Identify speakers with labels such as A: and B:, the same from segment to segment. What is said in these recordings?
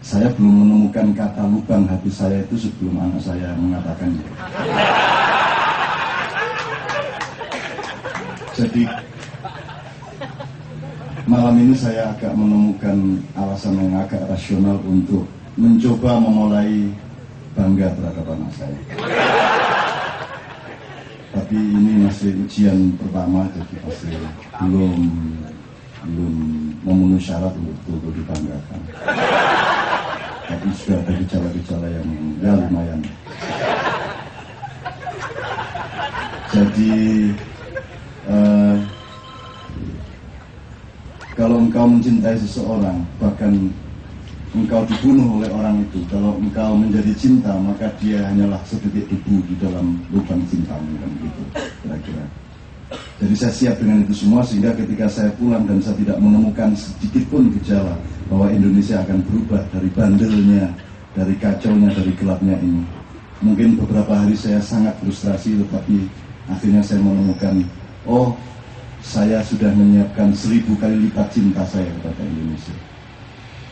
A: Saya belum menemukan kata lubang hati saya itu sebelum anak saya mengatakannya. Jadi malam ini saya agak menemukan alasan yang agak rasional untuk mencoba memulai bangga terhadap anak saya. Tapi ini masih ujian pertama, jadi masih belum memenuhi syarat untuk dibanggakan. Tapi sudah ada gejala-gejala yang ya lumayan. Jadi kalau engkau mencintai seseorang, bahkan engkau dibunuh oleh orang itu, kalau engkau menjadi cinta, maka dia hanyalah sedikit debu di dalam lubang cintamu, kan gitu kira-kira. Jadi saya siap dengan itu semua, sehingga ketika saya pulang dan saya tidak menemukan sedikit pun gejala bahwa Indonesia akan berubah dari bandelnya, dari kacaunya, dari gelapnya ini. Mungkin beberapa hari saya sangat frustrasi, tetapi akhirnya saya menemukan, oh, saya sudah menyiapkan 1000 kali lipat cinta saya kepada Indonesia.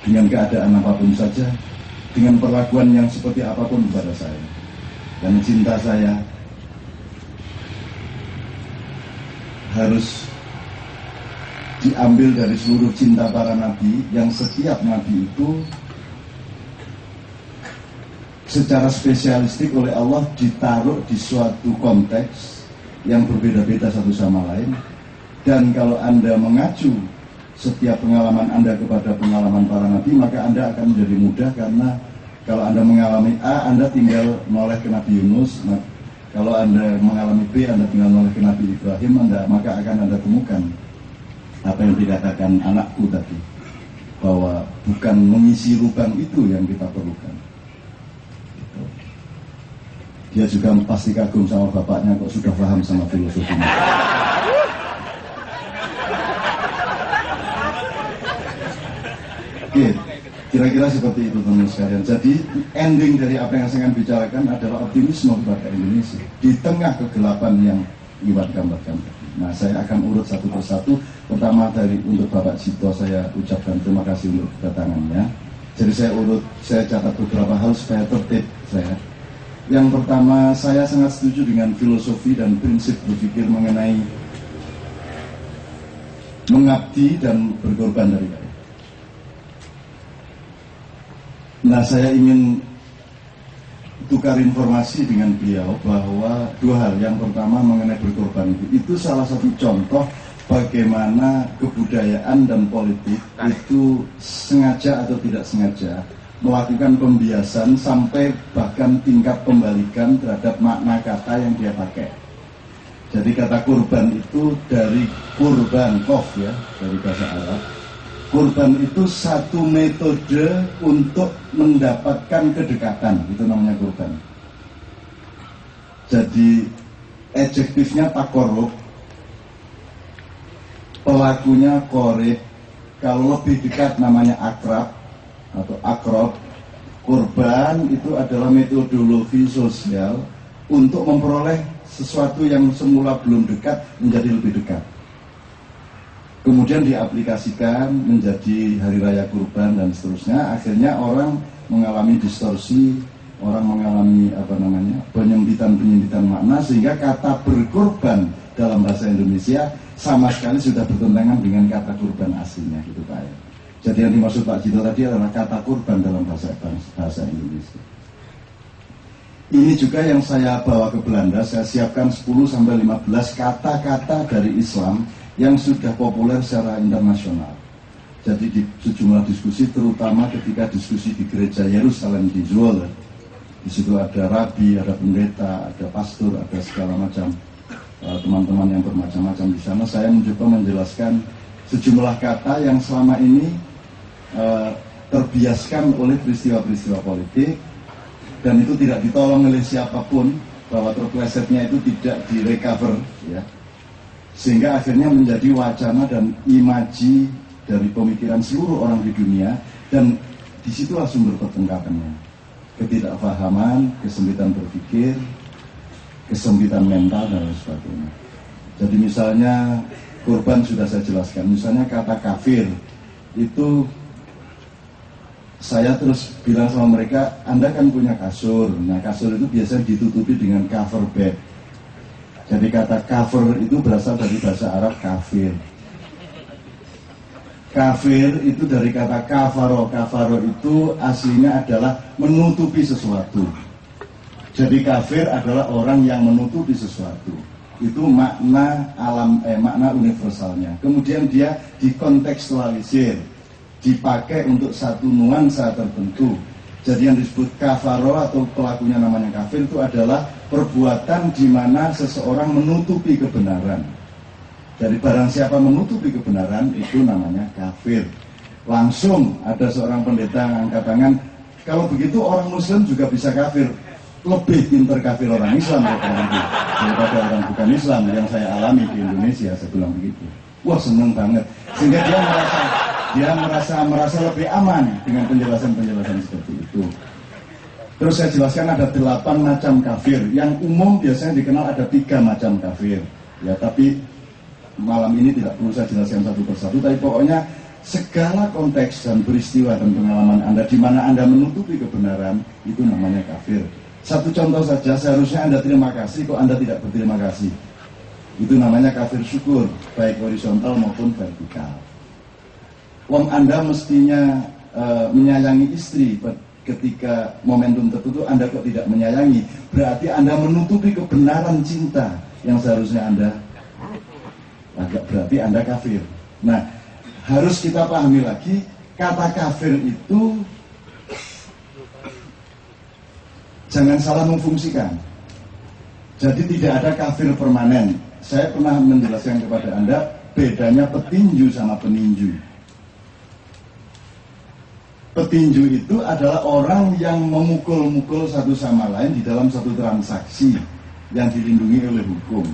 A: Dengan keadaan apapun saja, dengan perlakuan yang seperti apapun kepada saya. Dan cinta saya harus diambil dari seluruh cinta para nabi, yang setiap nabi itu secara spesialistik oleh Allah ditaruh di suatu konteks yang berbeda-beda satu sama lain. Dan kalau Anda mengacu setiap pengalaman Anda kepada pengalaman para nabi, maka Anda akan menjadi mudah, karena kalau Anda mengalami A, Anda tinggal menoleh ke Nabi Yunus. Kalau Anda mengalami B, Anda tinggal menoleh ke Nabi Ibrahim, maka akan Anda temukan apa yang dikatakan anakku tadi, bahwa bukan mengisi lubang itu yang kita perlukan. Dia juga pasti kagum sama bapaknya, kok sudah paham sama filosofinya. Oke, kira-kira seperti itu teman-teman sekalian. Jadi ending dari apa yang saya akan bicarakan adalah optimisme kepada Indonesia di tengah kegelapan yang Iwan gambarkan. Nah, saya akan urut satu persatu. Pertama untuk Bapak Cito, saya ucapkan terima kasih untuk kedatangannya. Jadi saya catat beberapa hal supaya tertib saya. Yang pertama, saya sangat setuju dengan filosofi dan prinsip berpikir mengenai mengabdi dan berkorban dari rakyat. Nah, saya ingin tukar informasi dengan beliau bahwa dua hal. Yang pertama mengenai berkorban itu salah satu contoh bagaimana kebudayaan dan politik itu sengaja atau tidak sengaja melakukan pembiasan sampai bahkan tingkat pembalikan terhadap makna kata yang dia pakai. Jadi kata kurban itu dari kurban kof ya, dari bahasa Arab. Kurban itu satu metode untuk mendapatkan kedekatan, itu namanya kurban. Jadi adjektifnya takorub, pelakunya korib, kalau lebih dekat namanya akrab atau akrob. Kurban itu adalah metodologi sosial untuk memperoleh sesuatu yang semula belum dekat menjadi lebih dekat. Kemudian diaplikasikan menjadi hari raya kurban dan seterusnya. Akhirnya orang mengalami distorsi, orang mengalami penyempitan makna, sehingga kata berkorban dalam bahasa Indonesia sama sekali sudah bertentangan dengan kata kurban aslinya, gitu Pak ya. Jadi yang dimaksud Pak Cito tadi adalah kata kurban dalam bahasa Indonesia. Ini juga yang saya bawa ke Belanda. Saya siapkan 10-15 kata-kata dari Islam yang sudah populer secara internasional. Jadi di sejumlah diskusi, terutama ketika diskusi di gereja Yerusalem di Zwolle, di situ ada rabi, ada pendeta, ada pastor, ada segala macam teman-teman yang bermacam-macam di sana. Saya mencoba menjelaskan sejumlah kata yang selama ini terbiaskan oleh peristiwa-peristiwa politik, dan itu tidak ditolong oleh siapapun, bahwa terplesetnya itu tidak direcover ya. Sehingga akhirnya menjadi wacana dan imaji dari pemikiran seluruh orang di dunia, dan disitulah sumber pertengkarannya. Ketidakfahaman, kesempitan berpikir, kesempitan mental, dan lain sebagainya. Jadi misalnya korban sudah saya jelaskan. Misalnya kata kafir itu saya terus bilang sama mereka, Anda kan punya kasur. Nah, kasur itu biasanya ditutupi dengan cover bed. Jadi kata cover itu berasal dari bahasa Arab kafir. Kafir itu dari kata kafaro. Kafaro itu aslinya adalah menutupi sesuatu. Jadi kafir adalah orang yang menutupi sesuatu. Itu makna makna universalnya. Kemudian dia dikontekstualisir, dipakai untuk satu nuansa tertentu. Jadi yang disebut kafaro atau pelakunya namanya kafir itu adalah perbuatan di mana seseorang menutupi kebenaran. Jadi barang siapa menutupi kebenaran itu namanya kafir. Langsung ada seorang pendeta yang angkat tangan, kalau begitu orang Muslim juga bisa kafir. Lebih pintar kafir orang Islam daripada orang bukan Islam yang saya alami di Indonesia. Saya bilang begitu. Wah, seneng banget. Sehingga dia merasa lebih aman dengan penjelasan seperti itu. Terus saya jelaskan ada 8 macam kafir. Yang umum biasanya dikenal ada 3 macam kafir. Ya, tapi malam ini tidak perlu saya jelaskan satu persatu. Tapi pokoknya segala konteks dan peristiwa dan pengalaman Anda di mana Anda menutupi kebenaran itu namanya kafir. Satu contoh saja, seharusnya Anda terima kasih kok Anda tidak berterima kasih. Itu namanya kafir syukur, baik horizontal maupun vertikal. Wong Anda mestinya menyayangi istri, ketika momentum tertentu Anda kok tidak menyayangi, berarti Anda menutupi kebenaran cinta yang seharusnya Anda berarti Anda kafir. Nah, harus kita pahami lagi, kata kafir itu jangan salah memfungsikan. Jadi tidak ada kafir permanen. Saya pernah menjelaskan kepada Anda bedanya petinju sama peninju. Petinju itu adalah orang yang memukul-mukul satu sama lain di dalam satu transaksi yang dilindungi oleh hukum.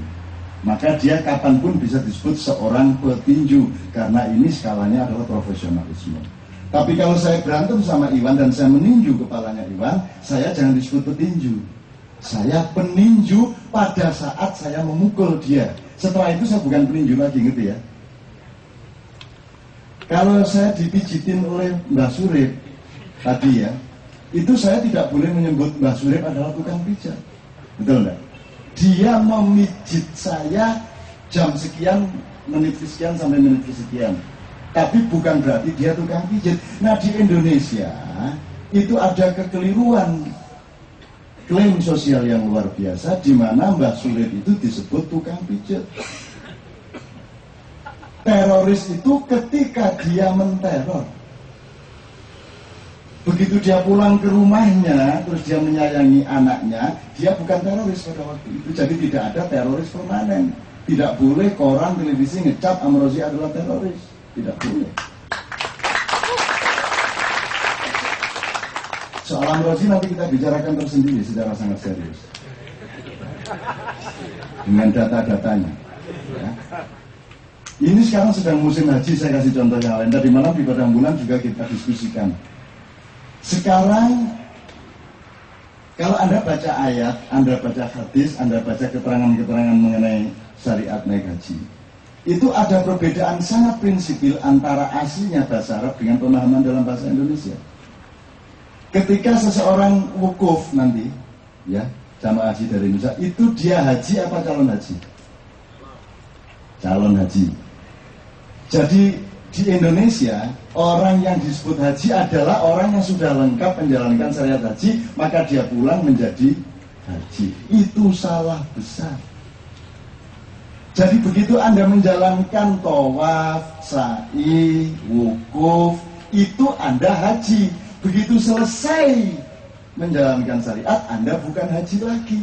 A: Maka dia kapanpun bisa disebut seorang petinju, karena ini skalanya adalah profesionalisme. Tapi kalau saya berantem sama Iwan dan saya meninju kepalanya Iwan, saya jangan disebut petinju. Saya peninju pada saat saya memukul dia. Setelah itu saya bukan peninju lagi, gitu ya. Kalau saya dipijitin oleh Mbah Surip tadi ya, itu saya tidak boleh menyebut Mbah Surip adalah tukang pijat. Betul enggak? Dia memijit saya jam sekian, menit sekian sampai menit sekian. Tapi bukan berarti dia tukang pijit. Nah, di Indonesia itu ada kekeliruan, klaim sosial yang luar biasa, di mana Mbah Sulit itu disebut tukang pijit. Teroris itu ketika dia menteror. Begitu dia pulang ke rumahnya, terus dia menyayangi anaknya, dia bukan teroris pada waktu itu. Jadi tidak ada teroris permanen. Tidak boleh koran, televisi ngecap Amrozi adalah teroris. Tidak boleh. Soal Amrozi nanti kita bicarakan tersendiri secara sangat serius dengan data-datanya ya. Ini sekarang sedang musim haji, saya kasih contoh yang lain. Tadi malam di Padang Bulan juga kita diskusikan. Sekarang kalau Anda baca ayat, Anda baca hadis, Anda baca keterangan-keterangan mengenai syariat naik haji, itu ada perbedaan sangat prinsipil antara aslinya bahasa Arab dengan pemahaman dalam bahasa Indonesia. Ketika seseorang wukuf nanti, ya, jamaah haji dari Indonesia, itu dia haji apa calon haji? Calon haji. Jadi di Indonesia, orang yang disebut haji adalah orang yang sudah lengkap menjalankan syariat haji, maka dia pulang menjadi haji. Itu salah besar. Jadi begitu Anda menjalankan tawaf, sa'i, wukuf, itu Anda haji. Begitu selesai menjalankan syariat, Anda bukan haji lagi.